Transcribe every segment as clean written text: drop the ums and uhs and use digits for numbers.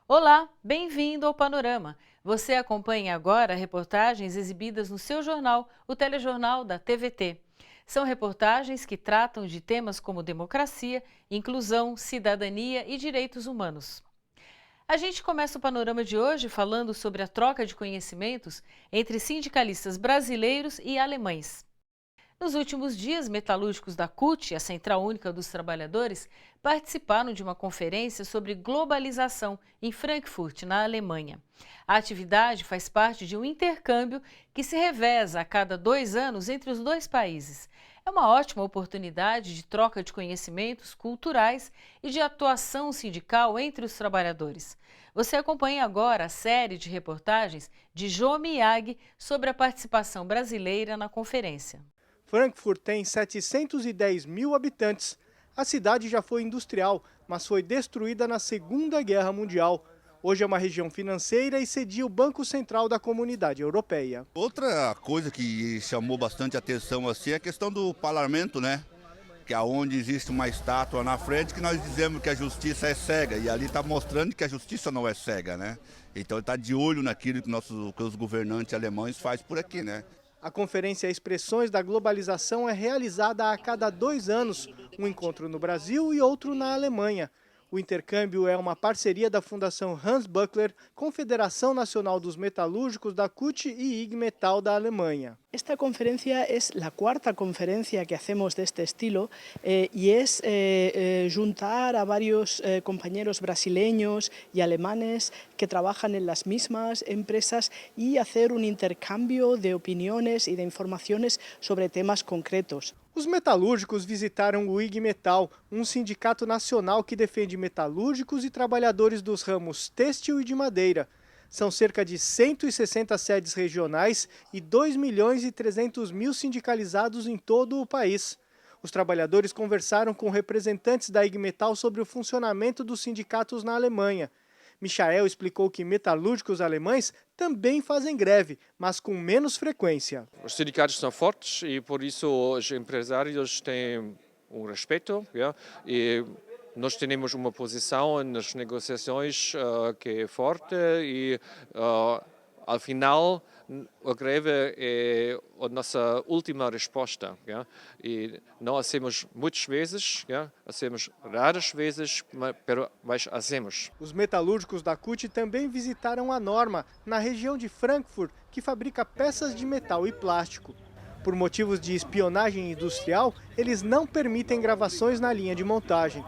Olá, bem-vindo ao Panorama. Você acompanha agora reportagens exibidas no seu jornal, o Telejornal da TVT. São reportagens que tratam de temas como democracia, inclusão, cidadania e direitos humanos. A gente começa o Panorama de hoje falando sobre a troca de conhecimentos entre sindicalistas brasileiros e alemães. Nos últimos dias, metalúrgicos da CUT, a Central Única dos Trabalhadores, participaram de uma conferência sobre globalização em Frankfurt, na Alemanha. A atividade faz parte de um intercâmbio que se reveza a cada 2 anos entre os dois países. É uma ótima oportunidade de troca de conhecimentos culturais e de atuação sindical entre os trabalhadores. Você acompanha agora a série de reportagens de Jô Miyagi sobre a participação brasileira na conferência. Frankfurt tem 710 mil habitantes. A cidade já foi industrial, mas foi destruída na Segunda Guerra Mundial. Hoje é uma região financeira e cedia o Banco Central da Comunidade Europeia. Outra coisa que chamou bastante atenção assim é a questão do parlamento, né? Que é onde existe uma estátua na frente que nós dizemos que a justiça é cega. E ali está mostrando que a justiça não é cega, né? Então ele está de olho naquilo que os governantes alemães fazem por aqui, né? A Conferência Expressões da Globalização é realizada a cada 2 anos, um encontro no Brasil e outro na Alemanha. O intercâmbio é uma parceria da Fundação Hans Böckler, Confederação Nacional dos Metalúrgicos da CUT e IG Metall da Alemanha. Esta conferencia es la cuarta conferencia que hacemos de este estilo y es juntar a varios compañeros brasileños y alemanes que trabajan en las mismas empresas y hacer un intercambio de opiniones y de informaciones sobre temas concretos. Os metalúrgicos visitaram o IG Metall, um sindicato nacional que defende metalúrgicos e trabalhadores dos ramos têxtil e de madeira. São cerca de 160 sedes regionais e 2.300.000 sindicalizados em todo o país. Os trabalhadores conversaram com representantes da IG Metall sobre o funcionamento dos sindicatos na Alemanha. Michael explicou que metalúrgicos alemães também fazem greve, mas com menos frequência. Os sindicatos são fortes e por isso os empresários têm respeito, e nós temos uma posição nas negociações que é forte e, ao final, a greve é a nossa última resposta. E não hacemos muitas vezes, hacemos raras vezes, mas hacemos. Os metalúrgicos da CUT também visitaram a Norma, na região de Frankfurt, que fabrica peças de metal e plástico. Por motivos de espionagem industrial, eles não permitem gravações na linha de montagem.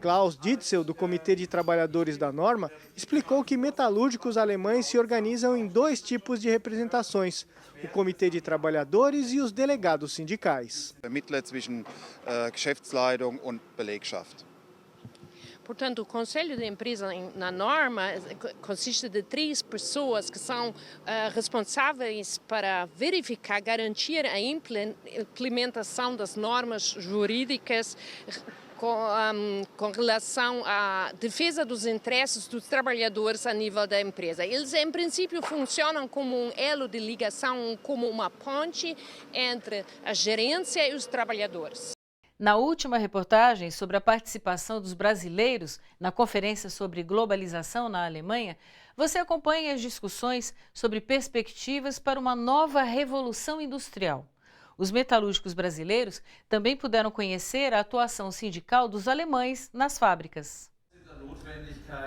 Klaus Ditzel, do Comitê de Trabalhadores da Norma, explicou que metalúrgicos alemães se organizam em 2 tipos de representações: o Comitê de Trabalhadores e os delegados sindicais. Vermittler zwischen Geschäftsleitung und Belegschaft. Portanto, o Conselho de Empresa na Norma consiste de 3 pessoas que são responsáveis para verificar, garantir a implementação das normas jurídicas com relação à defesa dos interesses dos trabalhadores a nível da empresa. Eles, em princípio, funcionam como um elo de ligação, como uma ponte entre a gerência e os trabalhadores. Na última reportagem sobre a participação dos brasileiros na Conferência sobre Globalização na Alemanha, você acompanha as discussões sobre perspectivas para uma nova revolução industrial. Os metalúrgicos brasileiros também puderam conhecer a atuação sindical dos alemães nas fábricas.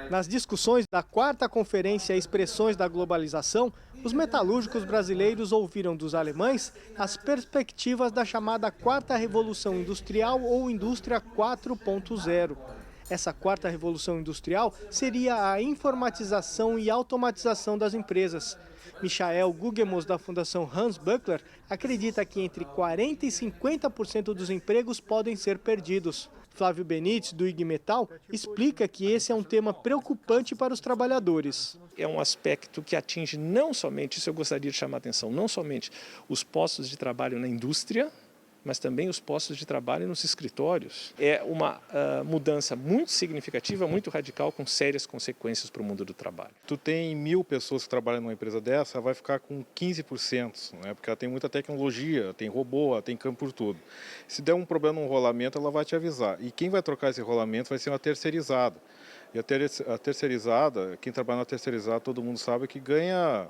Nas discussões da 4ª Conferência Expressões da Globalização, os metalúrgicos brasileiros ouviram dos alemães as perspectivas da chamada 4ª Revolução Industrial ou Indústria 4.0. Essa 4ª Revolução Industrial seria a informatização e automatização das empresas. Michael Gugemos, da Fundação Hans Böckler, acredita que entre 40% e 50% dos empregos podem ser perdidos. Flávio Benites, do IG Metall, explica que esse é um tema preocupante para os trabalhadores. É um aspecto que atinge não somente, isso eu gostaria de chamar a atenção, não somente os postos de trabalho na indústria, mas também os postos de trabalho nos escritórios. É uma mudança muito significativa, muito radical, com sérias consequências para o mundo do trabalho. Tu tem 1.000 pessoas que trabalham numa empresa dessa, ela vai ficar com 15%, né? Porque ela tem muita tecnologia, tem robô, ela tem campo por tudo. Se der um problema no rolamento, ela vai te avisar. E quem vai trocar esse rolamento vai ser uma terceirizada. E a terceirizada, quem trabalha na terceirizada, todo mundo sabe que ganha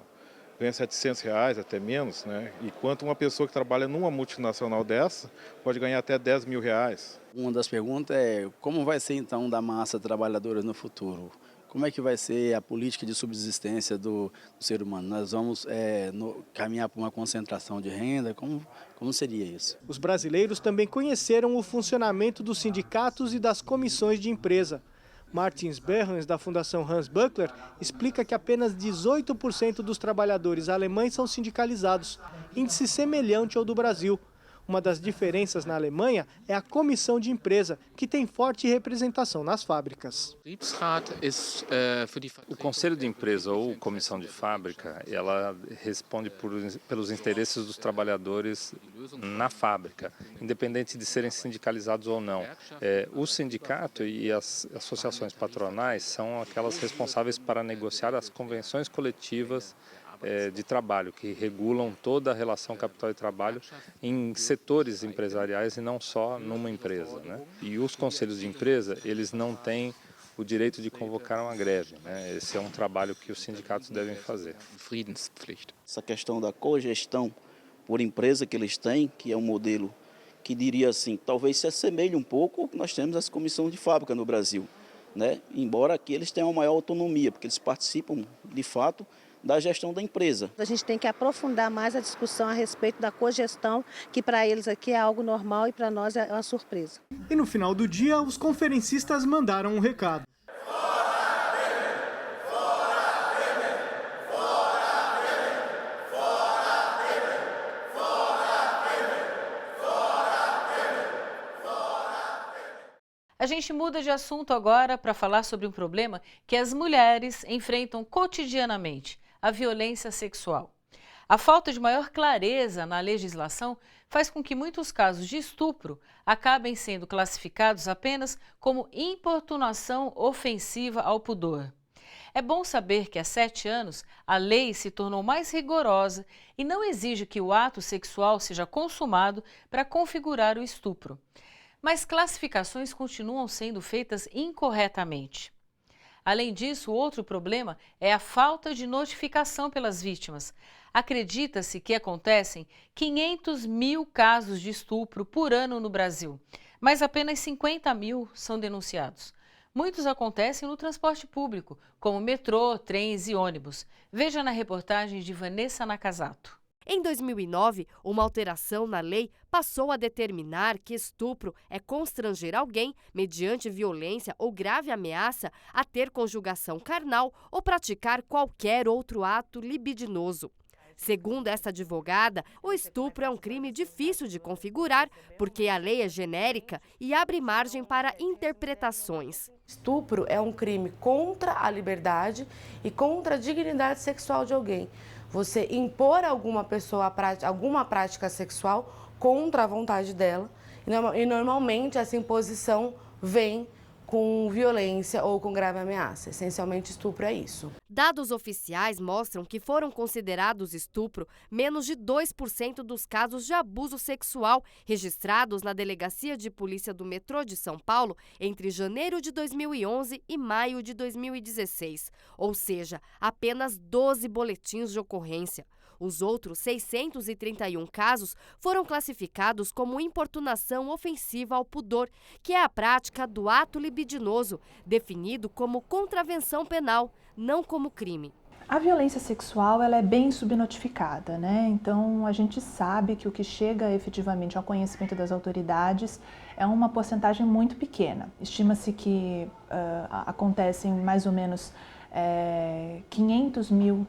R$700, até menos, né? Enquanto uma pessoa que trabalha numa multinacional dessa pode ganhar até R$10.000. Uma das perguntas é como vai ser então da massa trabalhadora no futuro? Como é que vai ser a política de subsistência do ser humano? Nós vamos caminhar para uma concentração de renda? Como seria isso? Os brasileiros também conheceram o funcionamento dos sindicatos e das comissões de empresa. Martins Berrens, da Fundação Hans Buckler, explica que apenas 18% dos trabalhadores alemães são sindicalizados, índice semelhante ao do Brasil. Uma das diferenças na Alemanha é a comissão de empresa, que tem forte representação nas fábricas. O conselho de empresa ou comissão de fábrica, ela responde pelos interesses dos trabalhadores na fábrica, independente de serem sindicalizados ou não. O sindicato e as associações patronais são aquelas responsáveis para negociar as convenções coletivas de trabalho, que regulam toda a relação capital e trabalho em setores empresariais e não só numa empresa, né? E os conselhos de empresa, eles não têm o direito de convocar uma greve, né? Esse é um trabalho que os sindicatos devem fazer. Essa questão da cogestão por empresa que eles têm, que é um modelo que diria assim, talvez se assemelhe um pouco ao que nós temos as comissões de fábrica no Brasil, né? Embora aqui eles tenham uma maior autonomia, porque eles participam de fato da gestão da empresa. A gente tem que aprofundar mais a discussão a respeito da cogestão, que para eles aqui é algo normal e para nós é uma surpresa. E no final do dia, os conferencistas mandaram um recado. A gente muda de assunto agora para falar sobre um problema que as mulheres enfrentam cotidianamente: a violência sexual. A falta de maior clareza na legislação faz com que muitos casos de estupro acabem sendo classificados apenas como importunação ofensiva ao pudor. É bom saber que há 7 anos a lei se tornou mais rigorosa e não exige que o ato sexual seja consumado para configurar o estupro. Mas classificações continuam sendo feitas incorretamente. Além disso, outro problema é a falta de notificação pelas vítimas. Acredita-se que acontecem 500 mil casos de estupro por ano no Brasil, mas apenas 50 mil são denunciados. Muitos acontecem no transporte público, como metrô, trens e ônibus. Veja na reportagem de Vanessa Nakazato. Em 2009, uma alteração na lei passou a determinar que estupro é constranger alguém, mediante violência ou grave ameaça, a ter conjugação carnal ou praticar qualquer outro ato libidinoso. Segundo esta advogada, o estupro é um crime difícil de configurar, porque a lei é genérica e abre margem para interpretações. Estupro é um crime contra a liberdade e contra a dignidade sexual de alguém. Você impor a alguma pessoa alguma prática sexual contra a vontade dela, e normalmente essa imposição vem com violência ou com grave ameaça. Essencialmente, estupro é isso. Dados oficiais mostram que foram considerados estupro menos de 2% dos casos de abuso sexual registrados na Delegacia de Polícia do Metrô de São Paulo entre janeiro de 2011 e maio de 2016, ou seja, apenas 12 boletins de ocorrência. Os outros 631 casos foram classificados como importunação ofensiva ao pudor, que é a prática do ato libidinoso, definido como contravenção penal, não como crime. A violência sexual ela é bem subnotificada, né? Então a gente sabe que o que chega efetivamente ao conhecimento das autoridades é uma porcentagem muito pequena. Estima-se que acontecem mais ou menos 500 mil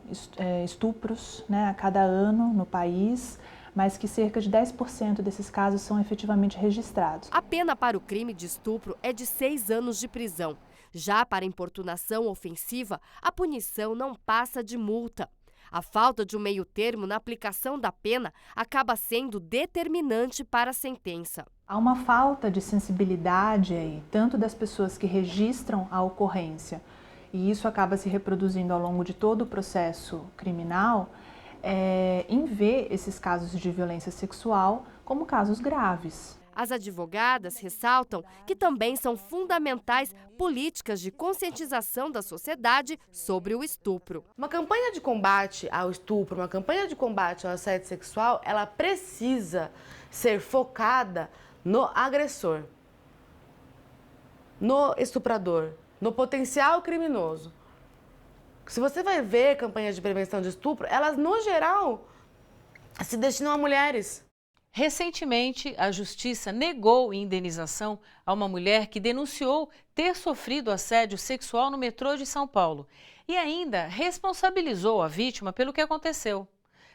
estupros, né, a cada ano no país, mas que cerca de 10% desses casos são efetivamente registrados. A pena para o crime de estupro é de 6 anos de prisão. Já para importunação ofensiva, a punição não passa de multa. A falta de um meio-termo na aplicação da pena acaba sendo determinante para a sentença. Há uma falta de sensibilidade aí, tanto das pessoas que registram a ocorrência, e isso acaba se reproduzindo ao longo de todo o processo criminal, em ver esses casos de violência sexual como casos graves. As advogadas ressaltam que também são fundamentais políticas de conscientização da sociedade sobre o estupro. Uma campanha de combate ao estupro, uma campanha de combate ao assédio sexual, ela precisa ser focada no agressor, no estuprador, no potencial criminoso. Se você vai ver campanhas de prevenção de estupro, elas, no geral, se destinam a mulheres. Recentemente, a Justiça negou indenização a uma mulher que denunciou ter sofrido assédio sexual no metrô de São Paulo e ainda responsabilizou a vítima pelo que aconteceu.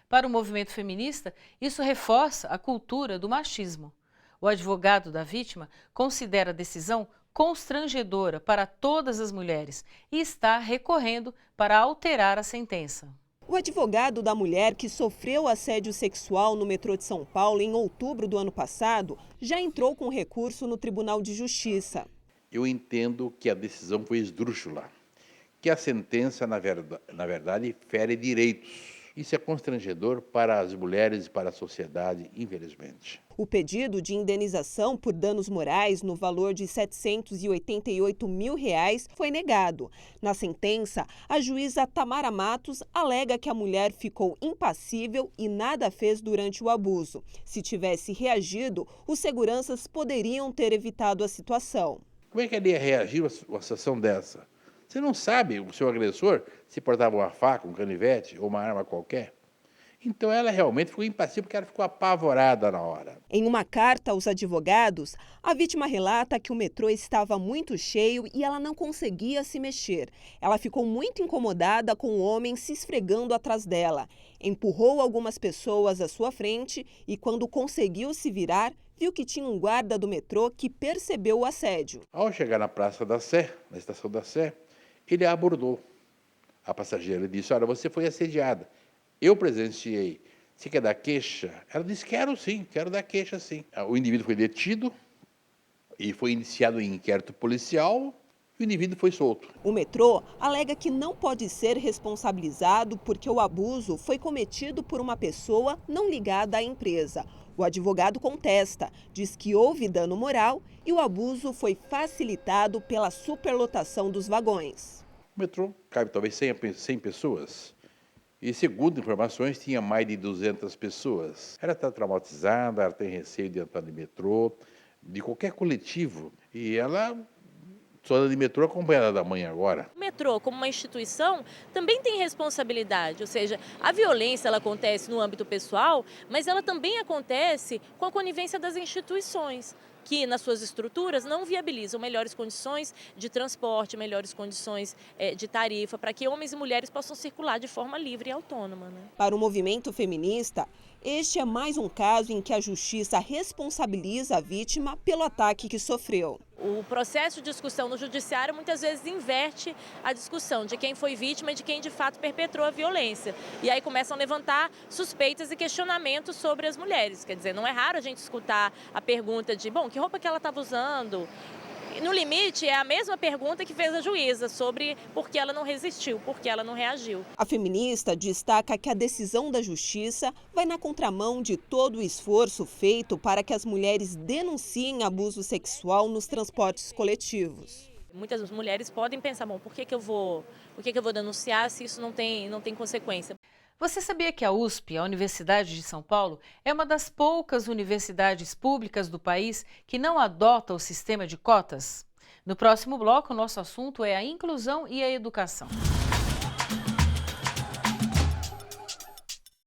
Para o movimento feminista, isso reforça a cultura do machismo. O advogado da vítima considera a decisão constrangedora para todas as mulheres e está recorrendo para alterar a sentença. O advogado da mulher que sofreu assédio sexual no metrô de São Paulo em outubro do ano passado já entrou com recurso no Tribunal de Justiça. Eu entendo que a decisão foi esdrúxula, que a sentença, na verdade, fere direitos. Isso é constrangedor para as mulheres e para a sociedade, infelizmente. O pedido de indenização por danos morais no valor de R$ 788 mil foi negado. Na sentença, a juíza Tamara Matos alega que a mulher ficou impassível e nada fez durante o abuso. Se tivesse reagido, os seguranças poderiam ter evitado a situação. Como é que ele ia reagir a uma situação dessa? Você não sabe o seu agressor se portava uma faca, um canivete ou uma arma qualquer. Então ela realmente ficou impassível porque ela ficou apavorada na hora. Em uma carta aos advogados, a vítima relata que o metrô estava muito cheio e ela não conseguia se mexer. Ela ficou muito incomodada com o homem se esfregando atrás dela. Empurrou algumas pessoas à sua frente e quando conseguiu se virar, viu que tinha um guarda do metrô que percebeu o assédio. Ao chegar na Praça da Sé, na Estação da Sé, ele a abordou. A passageira disse, olha, você foi assediada. Eu presenciei. Você quer dar queixa? Ela disse, quero sim, quero dar queixa sim. O indivíduo foi detido e foi iniciado em inquérito policial e o indivíduo foi solto. O metrô alega que não pode ser responsabilizado porque o abuso foi cometido por uma pessoa não ligada à empresa. O advogado contesta, diz que houve dano moral e o abuso foi facilitado pela superlotação dos vagões. O metrô cabe talvez 100 pessoas e, segundo informações, tinha mais de 200 pessoas. Ela está traumatizada, ela tem receio de entrar no metrô, de qualquer coletivo, e ela só anda de metrô acompanhada da mãe agora. O metrô, como uma instituição, também tem responsabilidade, ou seja, a violência ela acontece no âmbito pessoal, mas ela também acontece com a conivência das instituições, que nas suas estruturas não viabilizam melhores condições de transporte, melhores condições de tarifa, para que homens e mulheres possam circular de forma livre e autônoma. Né? Para o movimento feminista, este é mais um caso em que a justiça responsabiliza a vítima pelo ataque que sofreu. O processo de discussão no judiciário muitas vezes inverte a discussão de quem foi vítima e de quem de fato perpetrou a violência. E aí começam a levantar suspeitas e questionamentos sobre as mulheres. Quer dizer, não é raro a gente escutar a pergunta de, bom, que roupa que ela estava usando? E no limite, é a mesma pergunta que fez a juíza sobre por que ela não resistiu, por que ela não reagiu. A feminista destaca que a decisão da justiça vai na contramão de todo o esforço feito para que as mulheres denunciem abuso sexual nos transportes coletivos. Muitas mulheres podem pensar, bom, por que eu vou denunciar se isso não tem consequência? Você sabia que a USP, a Universidade de São Paulo, é uma das poucas universidades públicas do país que não adota o sistema de cotas? No próximo bloco, o nosso assunto é a inclusão e a educação.